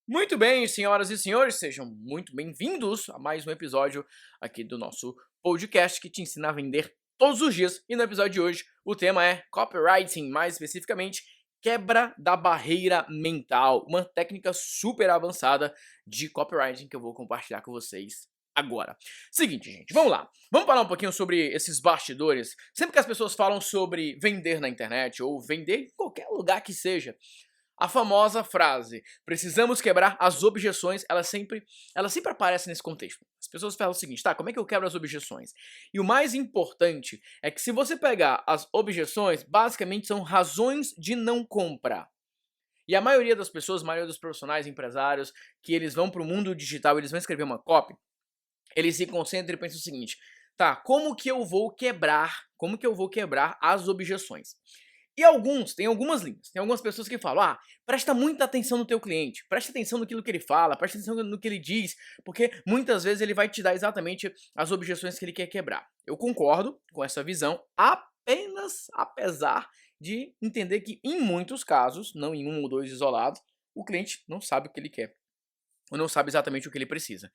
Muito bem, senhoras e senhores, sejam muito bem-vindos a mais um episódio aqui do nosso podcast que te ensina a vender todos os dias. E no episódio de hoje, o tema é copywriting, mais especificamente, quebra da barreira mental, uma técnica super avançada de copywriting que eu vou compartilhar com vocês agora. Seguinte, gente, vamos lá. Vamos falar um pouquinho sobre esses bastidores. Sempre que as pessoas falam sobre vender na internet ou vender em qualquer lugar que seja, a famosa frase, precisamos quebrar as objeções, ela sempre aparece nesse contexto. As pessoas falam o seguinte, tá, como é que eu quebro as objeções? E o mais importante é que se você pegar as objeções, basicamente são razões de não comprar. E a maioria das pessoas, a maioria dos profissionais, empresários, que eles vão para o mundo digital, eles vão escrever uma copy, eles se concentram e pensam o seguinte, tá, como que eu vou quebrar as objeções? E tem algumas linhas, tem algumas pessoas que falam, presta muita atenção no teu cliente, presta atenção naquilo que ele fala, presta atenção no que ele diz, porque muitas vezes ele vai te dar exatamente as objeções que ele quer quebrar. Eu concordo com essa visão, apenas apesar de entender que em muitos casos, não em um ou dois isolados, o cliente não sabe o que ele quer, ou não sabe exatamente o que ele precisa.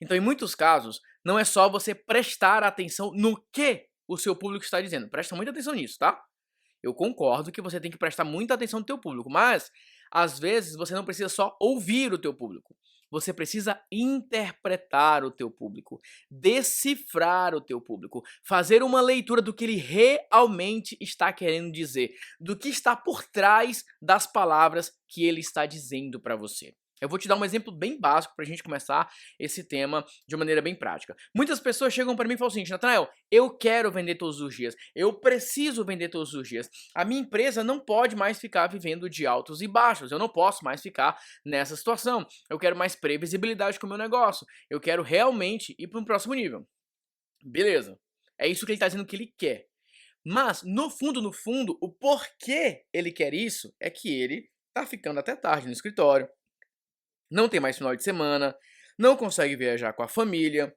Então, em muitos casos, não é só você prestar atenção no que o seu público está dizendo, presta muita atenção nisso, tá? Eu concordo que você tem que prestar muita atenção no teu público, mas às vezes você não precisa só ouvir o teu público. Você precisa interpretar o teu público, decifrar o teu público, fazer uma leitura do que ele realmente está querendo dizer, do que está por trás das palavras que ele está dizendo para você. Eu vou te dar um exemplo bem básico para a gente começar esse tema de maneira bem prática. Muitas pessoas chegam para mim e falam assim, Natanael, eu quero vender todos os dias, eu preciso vender todos os dias. A minha empresa não pode mais ficar vivendo de altos e baixos, eu não posso mais ficar nessa situação. Eu quero mais previsibilidade com o meu negócio, eu quero realmente ir para um próximo nível. Beleza, é isso que ele está dizendo que ele quer. Mas, no fundo, o porquê ele quer isso é que ele está ficando até tarde no escritório, não tem mais final de semana, não consegue viajar com a família,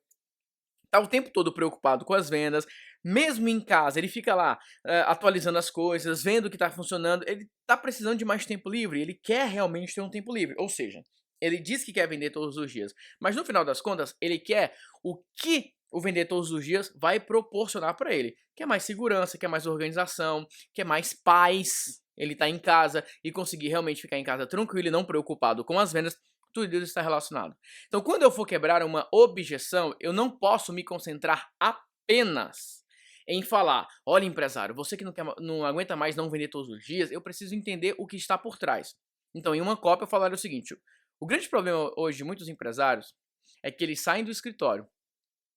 tá o tempo todo preocupado com as vendas, mesmo em casa ele fica lá atualizando as coisas, vendo o que está funcionando, ele tá precisando de mais tempo livre, ele quer realmente ter um tempo livre, ou seja, ele diz que quer vender todos os dias, mas no final das contas ele quer o que o vender todos os dias vai proporcionar para ele, quer mais segurança, quer mais organização, quer mais paz, ele tá em casa e conseguir realmente ficar em casa tranquilo e não preocupado com as vendas, tudo isso está relacionado. Então, quando eu for quebrar uma objeção, eu não posso me concentrar apenas em falar, olha empresário, você que não aguenta mais não vender todos os dias, eu preciso entender o que está por trás. Então, em uma cópia eu falaria o seguinte, o grande problema hoje de muitos empresários é que eles saem do escritório,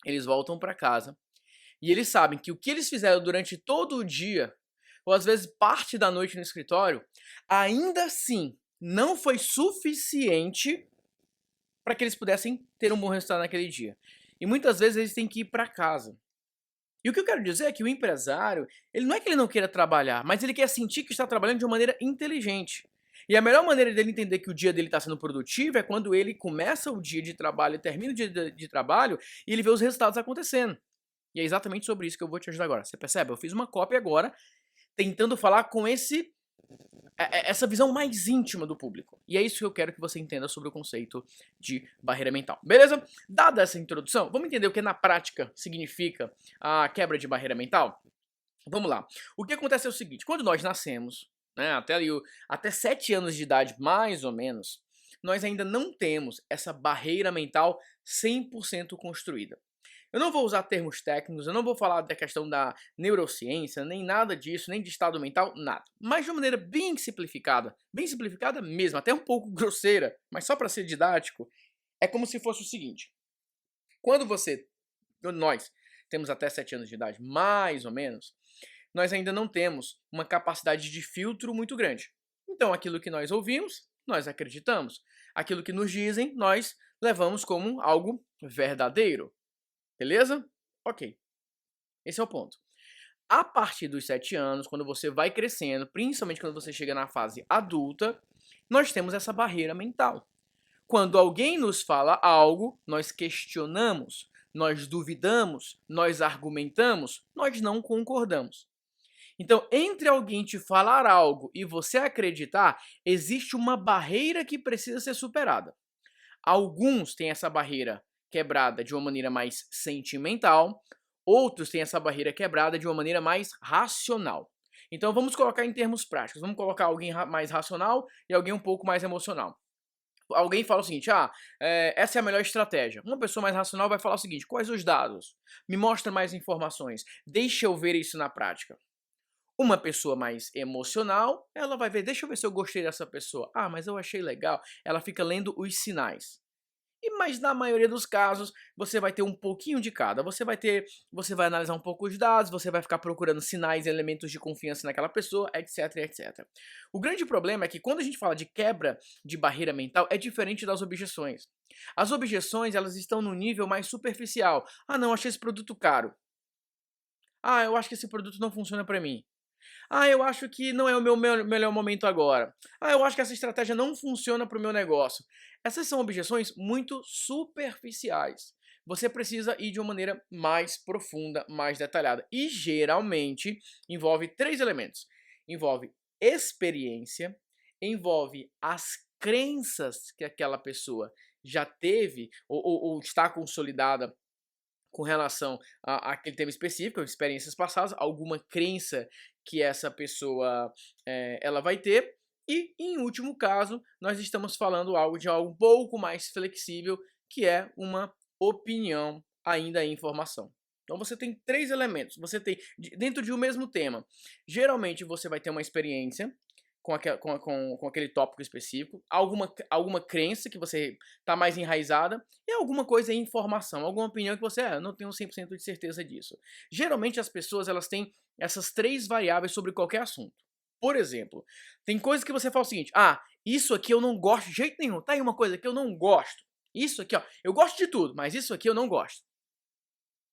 eles voltam para casa e eles sabem que o que eles fizeram durante todo o dia, ou às vezes parte da noite no escritório, ainda assim não foi suficiente para que eles pudessem ter um bom resultado naquele dia. E muitas vezes eles têm que ir para casa. E o que eu quero dizer é que o empresário, ele não é que ele não queira trabalhar, mas ele quer sentir que está trabalhando de uma maneira inteligente. E a melhor maneira dele entender que o dia dele está sendo produtivo é quando ele começa o dia de trabalho, termina o dia de trabalho e ele vê os resultados acontecendo. E é exatamente sobre isso que eu vou te ajudar agora. Você percebe? Eu fiz uma cópia agora, tentando falar com essa visão mais íntima do público. E é isso que eu quero que você entenda sobre o conceito de barreira mental. Beleza? Dada essa introdução, vamos entender o que na prática significa a quebra de barreira mental? Vamos lá. O que acontece é o seguinte, quando nós nascemos, né, até 7 anos de idade, mais ou menos, nós ainda não temos essa barreira mental 100% construída. Eu não vou usar termos técnicos, eu não vou falar da questão da neurociência, nem nada disso, nem de estado mental, nada. Mas de uma maneira bem simplificada mesmo, até um pouco grosseira, mas só para ser didático, é como se fosse o seguinte. Nós temos até 7 anos de idade, mais ou menos, nós ainda não temos uma capacidade de filtro muito grande. Então aquilo que nós ouvimos, nós acreditamos. Aquilo que nos dizem, nós levamos como algo verdadeiro. Beleza? Ok. Esse é o ponto. A partir dos 7 anos, quando você vai crescendo, principalmente quando você chega na fase adulta, nós temos essa barreira mental. Quando alguém nos fala algo, nós questionamos, nós duvidamos, nós argumentamos, nós não concordamos. Então, entre alguém te falar algo e você acreditar, existe uma barreira que precisa ser superada. Alguns têm essa barreira quebrada de uma maneira mais sentimental, outros têm essa barreira quebrada de uma maneira mais racional. Então vamos colocar em termos práticos, vamos colocar alguém mais racional e alguém um pouco mais emocional. Alguém fala o seguinte, essa é a melhor estratégia. Uma pessoa mais racional vai falar o seguinte, quais os dados? Me mostra mais informações, deixa eu ver isso na prática. Uma pessoa mais emocional, ela vai ver, deixa eu ver se eu gostei dessa pessoa. Ah, mas eu achei legal. Ela fica lendo os sinais. Mas na maioria dos casos, você vai ter um pouquinho de cada. Você vai analisar um pouco os dados, você vai ficar procurando sinais e elementos de confiança naquela pessoa, etc, etc. O grande problema é que quando a gente fala de quebra de barreira mental, é diferente das objeções. As objeções, elas estão no nível mais superficial. Ah, não, achei esse produto caro. Ah, eu acho que esse produto não funciona para mim. Ah, eu acho que não é o meu melhor momento agora. Ah, eu acho que essa estratégia não funciona para o meu negócio. Essas são objeções muito superficiais. Você precisa ir de uma maneira mais profunda, mais detalhada. E geralmente envolve três elementos: envolve experiência, envolve as crenças que aquela pessoa já teve ou está consolidada com relação àquele tema específico, experiências passadas, alguma crença que essa pessoa ela vai ter. E, em último caso, nós estamos falando de algo um pouco mais flexível, que é uma opinião ainda em informação. Então você tem três elementos, você tem, dentro de um mesmo tema, geralmente você vai ter uma experiência com aquele tópico específico, alguma crença que você está mais enraizada e alguma coisa em informação, alguma opinião que você, eu não tenho 100% de certeza disso. Geralmente as pessoas elas têm essas três variáveis sobre qualquer assunto. Por exemplo, tem coisas que você fala o seguinte, isso aqui eu não gosto de jeito nenhum, tá aí uma coisa que eu não gosto. Isso aqui, ó, eu gosto de tudo, mas isso aqui eu não gosto.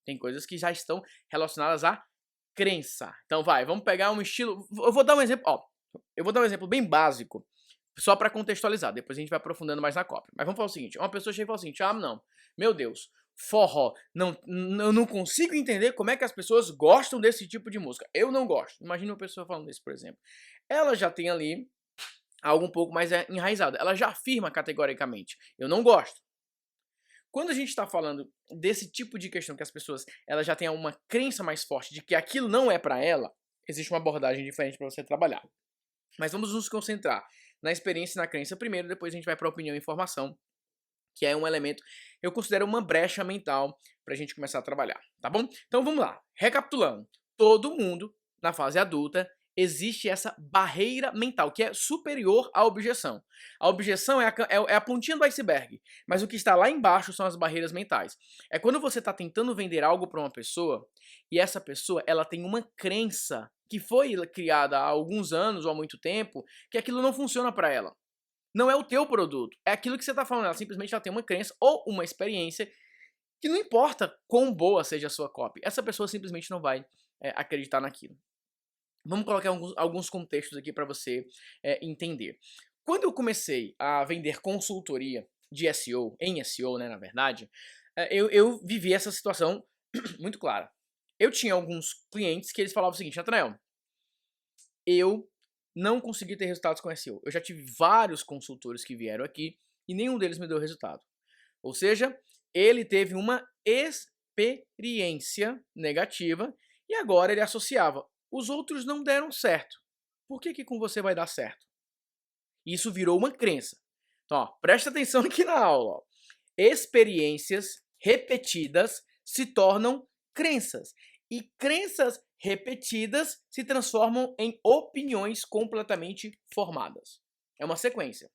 Tem coisas que já estão relacionadas à crença. Então vamos pegar um estilo, eu vou dar um exemplo, eu vou dar um exemplo bem básico, só para contextualizar, depois a gente vai aprofundando mais na cópia. Mas vamos falar o seguinte, uma pessoa chega e fala o seguinte, não, meu Deus, forró, eu não consigo entender como é que as pessoas gostam desse tipo de música. Eu não gosto. Imagina uma pessoa falando isso, por exemplo. Ela já tem ali algo um pouco mais enraizado. Ela já afirma categoricamente, eu não gosto. Quando a gente está falando desse tipo de questão que as pessoas elas já têm uma crença mais forte de que aquilo não é para ela, existe uma abordagem diferente para você trabalhar. Mas vamos nos concentrar na experiência e na crença primeiro, depois a gente vai para a opinião e informação, que é um elemento, eu considero uma brecha mental para a gente começar a trabalhar, tá bom? Então vamos lá, recapitulando. Todo mundo, na fase adulta, existe essa barreira mental, que é superior à objeção. A objeção é a pontinha do iceberg, mas o que está lá embaixo são as barreiras mentais. É quando você está tentando vender algo para uma pessoa, e essa pessoa ela tem uma crença que foi criada há alguns anos ou há muito tempo, que aquilo não funciona para ela. Não é o teu produto, é aquilo que você está falando, ela simplesmente ela tem uma crença ou uma experiência que não importa quão boa seja a sua copy, essa pessoa simplesmente não vai acreditar naquilo. Vamos colocar alguns contextos aqui para você entender. Quando eu comecei a vender consultoria de SEO, em SEO, né, na verdade, eu vivi essa situação muito clara. Eu tinha alguns clientes que eles falavam o seguinte, Natanael, eu não consegui ter resultados com SEO. Eu já tive vários consultores que vieram aqui e nenhum deles me deu resultado. Ou seja, ele teve uma experiência negativa e agora ele associava. Os outros não deram certo. Por que com você vai dar certo? Isso virou uma crença. Então, presta atenção aqui na aula. Ó. Experiências repetidas se tornam crenças. E crenças repetidas se transformam em opiniões completamente formadas. É uma sequência.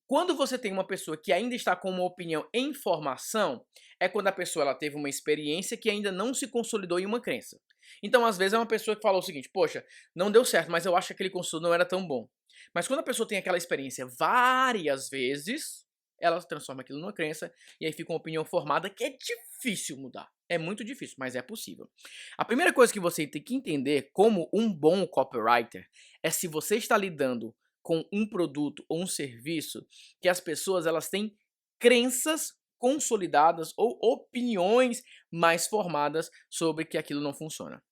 Quando você tem uma pessoa que ainda está com uma opinião em formação, é quando a pessoa ela teve uma experiência que ainda não se consolidou em uma crença. Então, às vezes, é uma pessoa que falou o seguinte, poxa, não deu certo, mas eu acho que aquele consultor não era tão bom. Mas quando a pessoa tem aquela experiência várias vezes, ela transforma aquilo numa crença e aí fica uma opinião formada que é difícil mudar. É muito difícil, mas é possível. A primeira coisa que você tem que entender como um bom copywriter é se você está lidando com um produto ou um serviço que as pessoas elas têm crenças consolidadas ou opiniões mais formadas sobre que aquilo não funciona.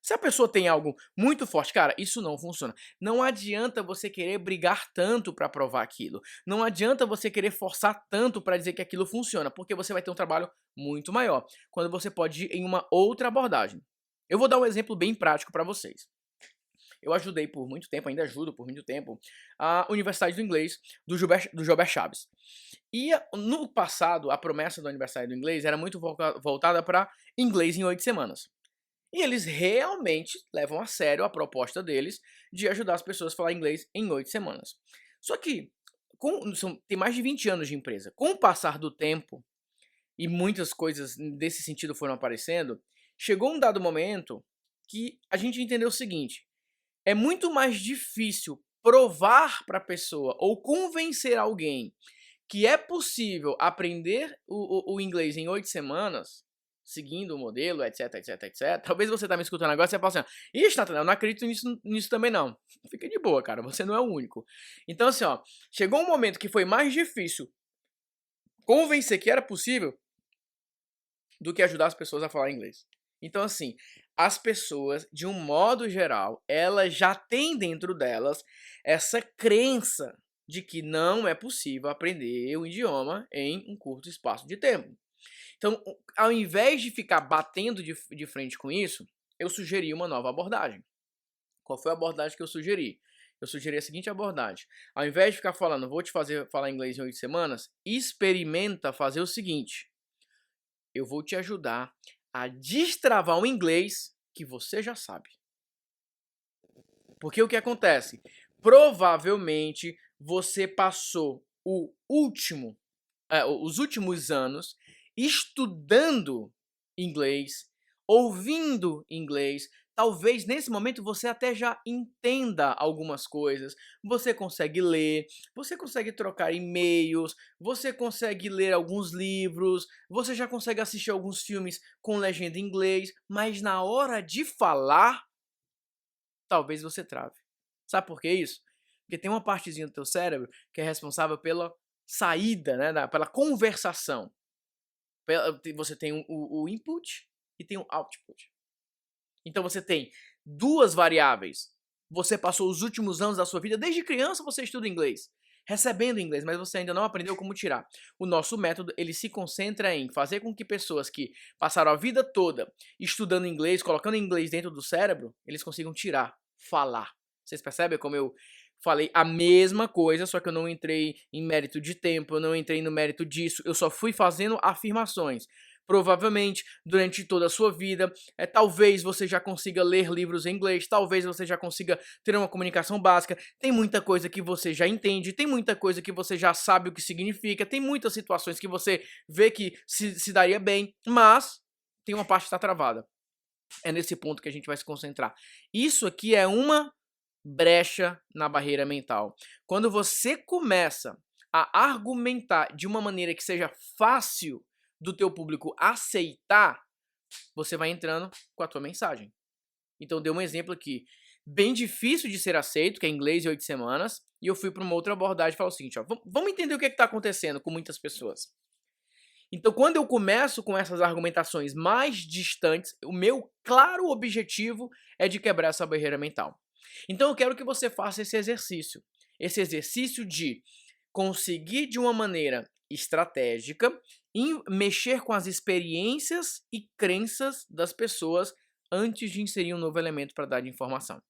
Se a pessoa tem algo muito forte, cara, isso não funciona. Não adianta você querer brigar tanto para provar aquilo. Não adianta você querer forçar tanto para dizer que aquilo funciona, porque você vai ter um trabalho muito maior, quando você pode ir em uma outra abordagem. Eu vou dar um exemplo bem prático para vocês. Eu ajudei por muito tempo, ainda ajudo por muito tempo, a Universidade do Inglês do Gilbert Chaves. E no passado, a promessa da Universidade do Inglês era muito voltada para inglês em 8 semanas. E eles realmente levam a sério a proposta deles de ajudar as pessoas a falar inglês em 8 semanas. Só que tem mais de 20 anos de empresa. Com o passar do tempo, e muitas coisas desse sentido foram aparecendo, chegou um dado momento que a gente entendeu o seguinte: é muito mais difícil provar para a pessoa ou convencer alguém que é possível aprender o inglês em 8 semanas, seguindo o modelo, etc, etc, etc. Talvez você tá me escutando agora e você fala assim: ixi, Natanael, eu não acredito nisso também não. Fica de boa, cara, você não é o único. Então assim, ó, chegou um momento que foi mais difícil convencer que era possível do que ajudar as pessoas a falar inglês. Então assim, as pessoas, de um modo geral, elas já têm dentro delas essa crença de que não é possível aprender o idioma em um curto espaço de tempo. Então, ao invés de ficar batendo de frente com isso, eu sugeri uma nova abordagem. Qual foi a abordagem que eu sugeri? Eu sugeri a seguinte abordagem: ao invés de ficar falando, vou te fazer falar inglês em 8 semanas, experimenta fazer o seguinte: eu vou te ajudar a destravar o inglês que você já sabe. Porque o que acontece? Provavelmente você passou os últimos anos estudando inglês, ouvindo inglês. Talvez nesse momento você até já entenda algumas coisas. Você consegue ler, você consegue trocar e-mails, você consegue ler alguns livros, você já consegue assistir alguns filmes com legenda em inglês, mas na hora de falar, talvez você trave. Sabe por que isso? Porque tem uma partezinha do teu cérebro que é responsável pela saída, né, pela conversação. Você tem o input e tem o output. Então você tem duas variáveis. Você passou os últimos anos da sua vida, desde criança você estuda inglês, recebendo inglês, mas você ainda não aprendeu como tirar. O nosso método, ele se concentra em fazer com que pessoas que passaram a vida toda estudando inglês, colocando inglês dentro do cérebro, eles consigam tirar, falar. Vocês percebem como eu falei a mesma coisa, só que eu não entrei em mérito de tempo, eu não entrei no mérito disso, eu só fui fazendo afirmações. Provavelmente, durante toda a sua vida, talvez você já consiga ler livros em inglês, talvez você já consiga ter uma comunicação básica, tem muita coisa que você já entende, tem muita coisa que você já sabe o que significa, tem muitas situações que você vê que se daria bem, mas tem uma parte que está travada. É nesse ponto que a gente vai se concentrar. Isso aqui é uma brecha na barreira mental. Quando você começa a argumentar de uma maneira que seja fácil do teu público aceitar, você vai entrando com a tua mensagem. Então dei um exemplo aqui, bem difícil de ser aceito, que é inglês em 8 semanas, e eu fui para uma outra abordagem e falo o seguinte, ó, vamos entender o que está acontecendo com muitas pessoas. Então quando eu começo com essas argumentações mais distantes, o meu claro objetivo é de quebrar essa barreira mental. Então eu quero que você faça esse exercício de conseguir de uma maneira estratégica mexer com as experiências e crenças das pessoas antes de inserir um novo elemento para dar de informação.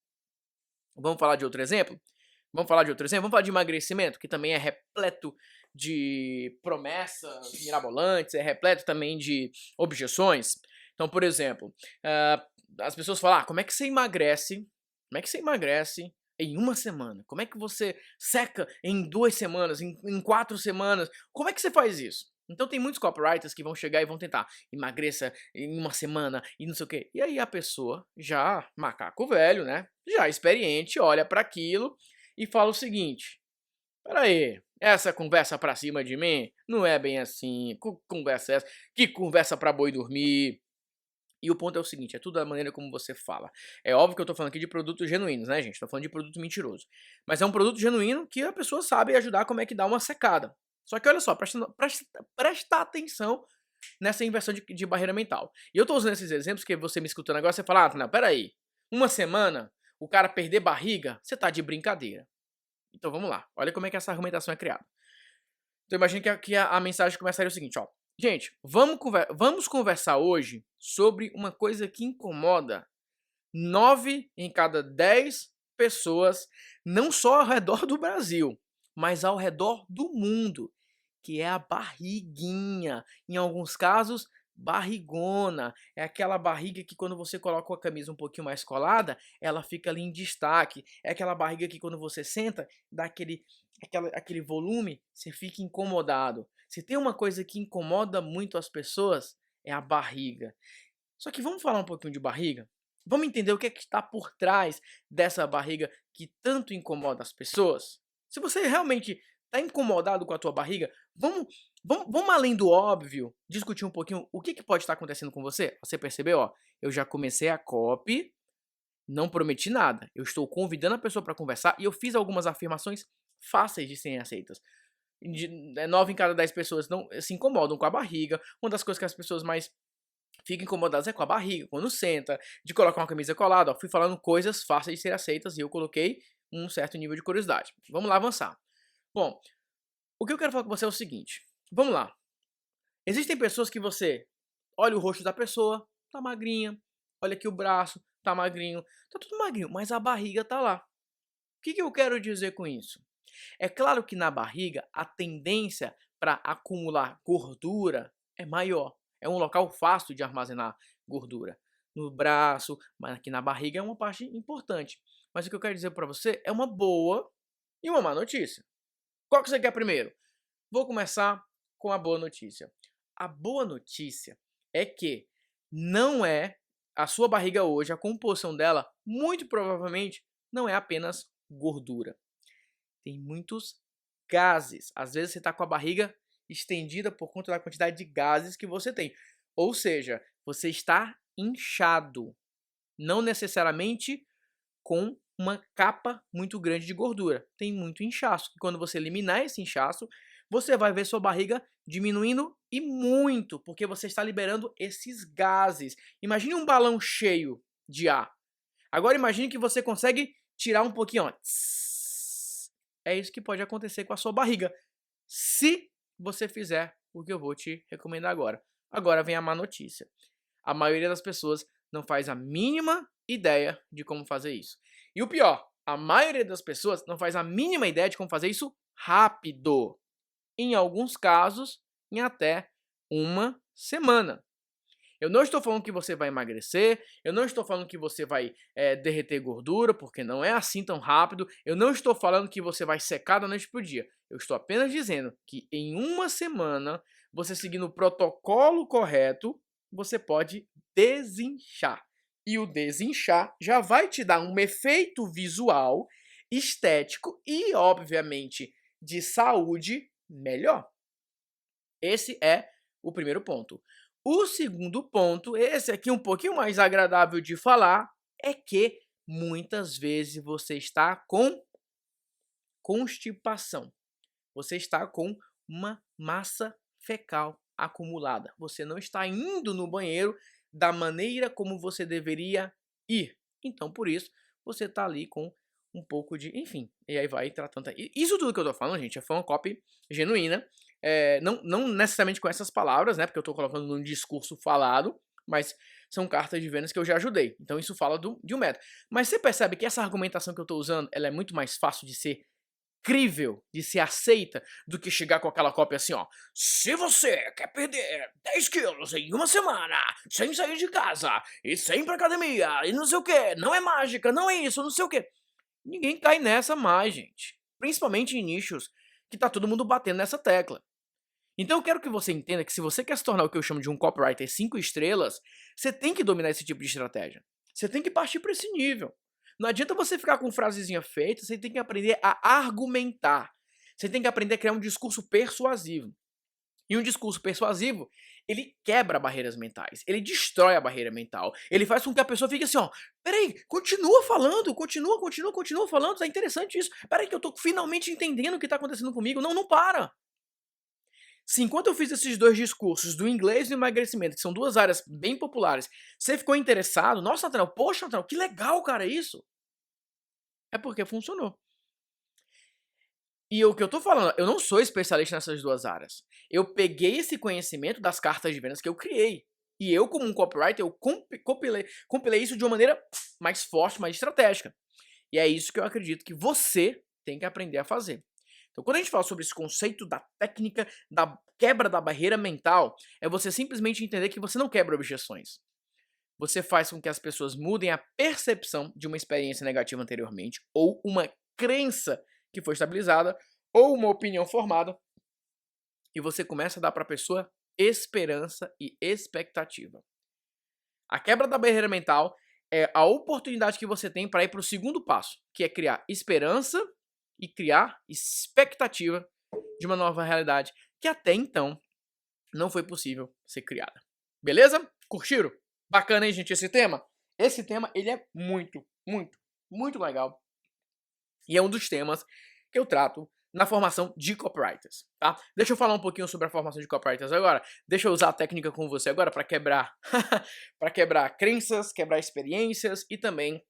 Vamos falar de outro exemplo? Vamos falar de emagrecimento, que também é repleto de promessas mirabolantes, é repleto também de objeções. Então, por exemplo, as pessoas falam, como é que você emagrece? Como é que você emagrece em uma semana? Como é que você seca em 2 semanas, em 4 semanas? Como é que você faz isso? Então tem muitos copywriters que vão chegar e vão tentar emagreça em uma semana e não sei o quê. E aí a pessoa, já macaco velho, né? Já experiente, olha para aquilo e fala o seguinte: "Espera aí, essa conversa pra cima de mim não é bem assim. Que conversa é essa? Que conversa pra boi dormir?" E o ponto é o seguinte, é tudo da maneira como você fala. É óbvio que eu tô falando aqui de produtos genuínos, né, gente? Tô falando de produto mentiroso. Mas é um produto genuíno que a pessoa sabe ajudar como é que dá uma secada. Só que olha só, presta atenção nessa inversão de barreira mental. E eu tô usando esses exemplos que você me escutando agora, você fala, não, peraí. Uma semana, o cara perder barriga, você tá de brincadeira. Então vamos lá, olha como é que essa argumentação é criada. Então imagina que a mensagem começaria o seguinte, ó. Gente, vamos conversar hoje sobre uma coisa que incomoda 9 em cada 10 pessoas, não só ao redor do Brasil, mas ao redor do mundo, que é a barriguinha. Em alguns casos, barrigona. É aquela barriga que quando você coloca a camisa um pouquinho mais colada, ela fica ali em destaque. É aquela barriga que quando você senta, dá aquele volume, você fica incomodado. Se tem uma coisa que incomoda muito as pessoas, é a barriga. Só que vamos falar um pouquinho de barriga? Vamos entender o que é que está por trás dessa barriga que tanto incomoda as pessoas? Se você realmente está incomodado com a tua barriga, vamos além do óbvio, discutir um pouquinho o que pode estar acontecendo com você? Você percebeu? Ó, eu já comecei a copy, não prometi nada. Eu estou convidando a pessoa para conversar e eu fiz algumas afirmações fáceis de serem aceitas. 9 em cada 10 pessoas não se incomodam com a barriga. Uma das coisas que as pessoas mais ficam incomodadas é com a barriga, quando senta, de colocar uma camisa colada. Ó, fui falando coisas fáceis de serem aceitas e eu coloquei um certo nível de curiosidade. Vamos lá avançar. Bom, o que eu quero falar com você é o seguinte. Vamos lá. Existem pessoas que você olha o rosto da pessoa, tá magrinha. Olha aqui o braço, tá magrinho. Tá tudo magrinho, mas a barriga tá lá. O que eu quero dizer com isso? É claro que na barriga a tendência para acumular gordura é maior. É um local fácil de armazenar gordura. No braço, mas aqui na barriga é uma parte importante. Mas o que eu quero dizer para você é uma boa e uma má notícia. Qual que você quer primeiro? Vou começar com a boa notícia. A boa notícia é que não é a sua barriga hoje, a composição dela, muito provavelmente não é apenas gordura. Tem muitos gases. Às vezes você está com a barriga estendida por conta da quantidade de gases que você tem. Ou seja, você está inchado. Não necessariamente com uma capa muito grande de gordura. Tem muito inchaço. E quando você eliminar esse inchaço, você vai ver sua barriga diminuindo e muito, porque você está liberando esses gases. Imagine um balão cheio de ar. Agora imagine que você consegue tirar um pouquinho, ó. É isso que pode acontecer com a sua barriga, se você fizer o que eu vou te recomendar agora. Agora vem a má notícia. A maioria das pessoas não faz a mínima ideia de como fazer isso. E o pior, a maioria das pessoas não faz a mínima ideia de como fazer isso rápido. Em alguns casos, em até uma semana. Eu não estou falando que você vai emagrecer, eu não estou falando que você vai derreter gordura, porque não é assim tão rápido. Eu não estou falando que você vai secar da noite para o dia. Eu estou apenas dizendo que em uma semana, você seguindo o protocolo correto, você pode desinchar. E o desinchar já vai te dar um efeito visual, estético e, obviamente, de saúde melhor. Esse é o primeiro ponto. O segundo ponto, esse aqui um pouquinho mais agradável de falar, é que muitas vezes você está com constipação. Você está com uma massa fecal acumulada. Você não está indo no banheiro da maneira como você deveria ir. Então, por isso, você está ali com um pouco de... Enfim, e aí vai tratando... Isso tudo que eu tô falando, gente, foi uma copy genuína. Não necessariamente com essas palavras, né? Porque eu tô colocando num discurso falado, mas são cartas de vendas que eu já ajudei. Então isso fala de um método. Mas você percebe que essa argumentação que eu tô usando, ela é muito mais fácil de ser crível, de ser aceita, do que chegar com aquela cópia assim, ó. Se você quer perder 10 quilos em uma semana, sem sair de casa, e sem ir pra academia, e não sei o que, não é mágica, não é isso, não sei o que. Ninguém cai nessa mais, gente. Principalmente em nichos que tá todo mundo batendo nessa tecla. Então eu quero que você entenda que se você quer se tornar o que eu chamo de um copywriter 5 estrelas, você tem que dominar esse tipo de estratégia. Você tem que partir para esse nível. Não adianta você ficar com frasezinha feita, você tem que aprender a argumentar. Você tem que aprender a criar um discurso persuasivo. E um discurso persuasivo, ele quebra barreiras mentais, ele destrói a barreira mental, ele faz com que a pessoa fique assim, ó, peraí, continua falando, continua falando, tá interessante isso, peraí que eu tô finalmente entendendo o que tá acontecendo comigo, não para. Se enquanto eu fiz esses dois discursos, do inglês e do emagrecimento, que são duas áreas bem populares, você ficou interessado, nossa, Nathanael, poxa, Nathanael, que legal, cara, isso. É porque funcionou. E o que eu tô falando, eu não sou especialista nessas duas áreas. Eu peguei esse conhecimento das cartas de vendas que eu criei. E eu, como um copywriter, eu compilei isso de uma maneira mais forte, mais estratégica. E é isso que eu acredito que você tem que aprender a fazer. Então, quando a gente fala sobre esse conceito da técnica da quebra da barreira mental, é você simplesmente entender que você não quebra objeções. Você faz com que as pessoas mudem a percepção de uma experiência negativa anteriormente, ou uma crença que foi estabilizada, ou uma opinião formada, e você começa a dar para a pessoa esperança e expectativa. A quebra da barreira mental é a oportunidade que você tem para ir para o segundo passo, que é criar esperança e criar expectativa de uma nova realidade que até então não foi possível ser criada. Beleza? Curtiram? Bacana, hein, gente, esse tema? Esse tema, ele é muito, muito, muito legal. E é um dos temas que eu trato na formação de copywriters, tá? Deixa eu falar um pouquinho sobre a formação de copywriters agora. Deixa eu usar a técnica com você agora para quebrar para quebrar crenças, quebrar experiências e também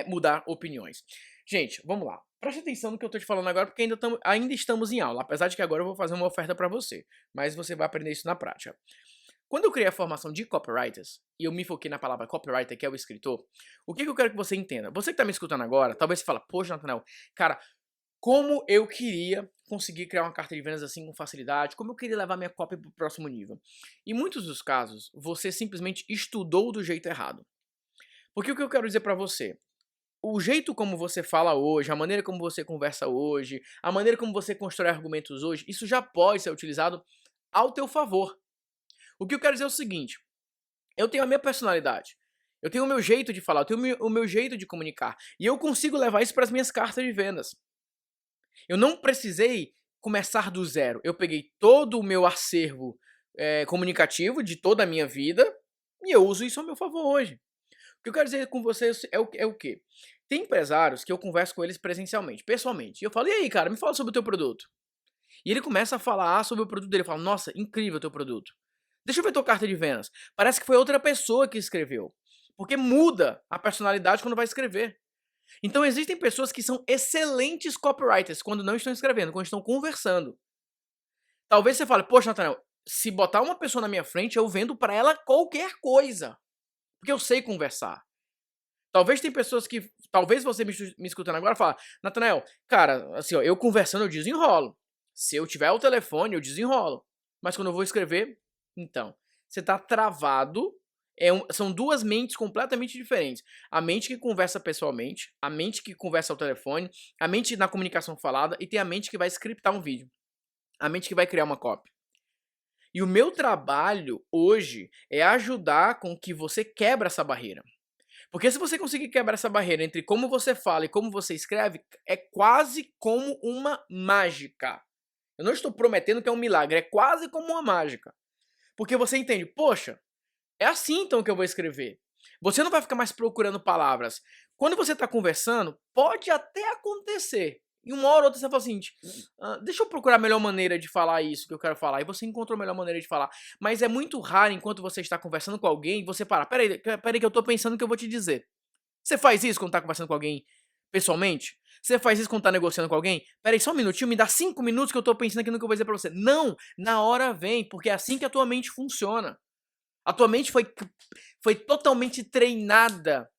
mudar opiniões. Gente, vamos lá. Preste atenção no que eu tô te falando agora, porque ainda estamos em aula, apesar de que agora eu vou fazer uma oferta para você, mas você vai aprender isso na prática. Quando eu criei a formação de copywriters, e eu me foquei na palavra copywriter, que é o escritor, o que eu quero que você entenda? Você que tá me escutando agora, talvez você fala, poxa, Nathanael, cara, como eu queria conseguir criar uma carta de vendas assim com facilidade, como eu queria levar minha copy para o próximo nível. Em muitos dos casos, você simplesmente estudou do jeito errado. Porque o que eu quero dizer para você? O jeito como você fala hoje, a maneira como você conversa hoje, a maneira como você constrói argumentos hoje, isso já pode ser utilizado ao teu favor. O que eu quero dizer é o seguinte, eu tenho a minha personalidade, eu tenho o meu jeito de falar, eu tenho o meu jeito de comunicar, e eu consigo levar isso para as minhas cartas de vendas. Eu não precisei começar do zero, eu peguei todo o meu acervo comunicativo de toda a minha vida e eu uso isso ao meu favor hoje. O que eu quero dizer com vocês é o quê? Tem empresários que eu converso com eles presencialmente, pessoalmente, e eu falo, e aí cara, me fala sobre o teu produto. E ele começa a falar sobre o produto dele, eu falo, nossa, incrível o teu produto. Deixa eu ver tua carta de vendas. Parece que foi outra pessoa que escreveu. Porque muda a personalidade quando vai escrever. Então existem pessoas que são excelentes copywriters quando não estão escrevendo, quando estão conversando. Talvez você fale, poxa, Nathanael, se botar uma pessoa na minha frente, eu vendo para ela qualquer coisa. Porque eu sei conversar. Talvez tem pessoas que, talvez você me escutando agora fala, Nathanael, cara, assim, ó, eu conversando eu desenrolo. Se eu tiver o telefone, eu desenrolo. Mas quando eu vou escrever, então, você tá travado. São duas mentes completamente diferentes. A mente que conversa pessoalmente, a mente que conversa ao telefone, a mente na comunicação falada e tem a mente que vai scriptar um vídeo. A mente que vai criar uma copy. E o meu trabalho hoje é ajudar com que você quebre essa barreira. Porque se você conseguir quebrar essa barreira entre como você fala e como você escreve, é quase como uma mágica. Eu não estou prometendo que é um milagre, é quase como uma mágica. Porque você entende, poxa, é assim então que eu vou escrever. Você não vai ficar mais procurando palavras. Quando você está conversando, pode até acontecer. E uma hora ou outra você fala assim, deixa eu procurar a melhor maneira de falar isso que eu quero falar. E você encontrou a melhor maneira de falar. Mas é muito raro enquanto você está conversando com alguém, você para. Peraí que eu tô pensando o que eu vou te dizer. Você faz isso quando tá conversando com alguém pessoalmente? Você faz isso quando tá negociando com alguém? Peraí, só um minutinho, me dá 5 minutos que eu tô pensando aqui no que eu vou dizer pra você. Não, na hora vem, porque é assim que a tua mente funciona. A tua mente foi totalmente treinada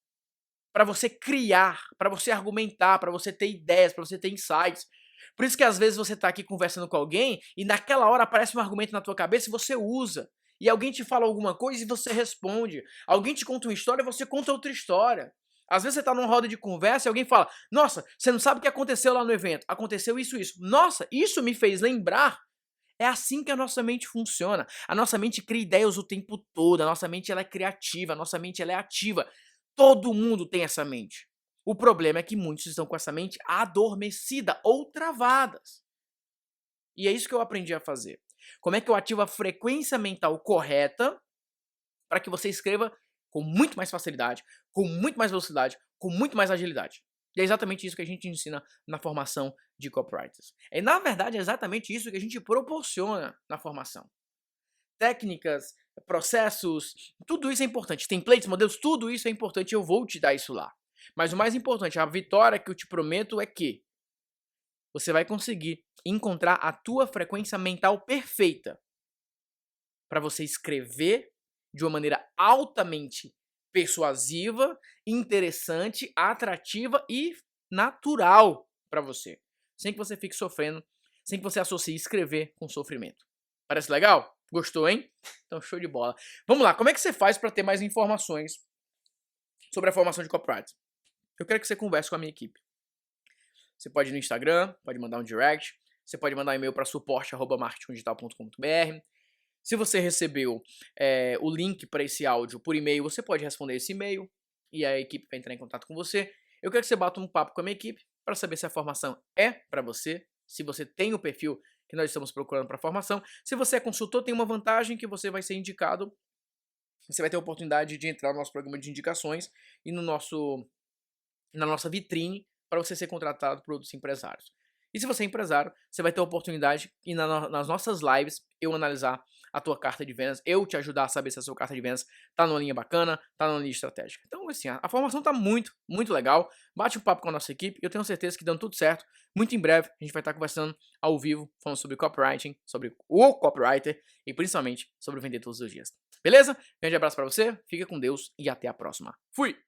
para você criar, para você argumentar, para você ter ideias, para você ter insights. Por isso que às vezes você tá aqui conversando com alguém e naquela hora aparece um argumento na tua cabeça e você usa. E alguém te fala alguma coisa e você responde. Alguém te conta uma história e você conta outra história. Às vezes você tá numa roda de conversa e alguém fala, nossa, você não sabe o que aconteceu lá no evento. Aconteceu isso, isso. Nossa, isso me fez lembrar. É assim que a nossa mente funciona. A nossa mente cria ideias o tempo todo, a nossa mente ela é criativa, a nossa mente ela é ativa. Todo mundo tem essa mente. O problema é que muitos estão com essa mente adormecida ou travadas. E é isso que eu aprendi a fazer. Como é que eu ativo a frequência mental correta para que você escreva com muito mais facilidade, com muito mais velocidade, com muito mais agilidade. E é exatamente isso que a gente ensina na formação de copywriters. Na verdade, é exatamente isso que a gente proporciona na formação. Técnicas, processos, tudo isso é importante. Templates, modelos, tudo isso é importante. Eu vou te dar isso lá. Mas o mais importante, a vitória que eu te prometo é que você vai conseguir encontrar a tua frequência mental perfeita para você escrever de uma maneira altamente persuasiva, interessante, atrativa e natural para você. Sem que você fique sofrendo, sem que você associe escrever com sofrimento. Parece legal? Gostou, hein? Então, show de bola. Vamos lá, como é que você faz para ter mais informações sobre a formação de copyright? Eu quero que você converse com a minha equipe. Você pode ir no Instagram, pode mandar um direct, você pode mandar um e-mail para suporte@marketingdigital.com.br. Se você recebeu o link para esse áudio por e-mail, você pode responder esse e-mail e a equipe vai entrar em contato com você. Eu quero que você bata um papo com a minha equipe para saber se a formação é para você, se você tem o perfil que nós estamos procurando para a formação. Se você é consultor, tem uma vantagem que você vai ser indicado, você vai ter a oportunidade de entrar no nosso programa de indicações e na nossa vitrine para você ser contratado por outros empresários. E se você é empresário, você vai ter a oportunidade de nas nossas lives eu analisar a tua carta de vendas, eu te ajudar a saber se a sua carta de vendas tá numa linha bacana, tá numa linha estratégica. Então, assim, a formação tá muito, muito legal. Bate um papo com a nossa equipe, eu tenho certeza que dando tudo certo, muito em breve a gente vai estar conversando ao vivo, falando sobre copywriting, sobre o copywriter e principalmente sobre vender todos os dias. Beleza? Grande abraço para você, fica com Deus e até a próxima. Fui!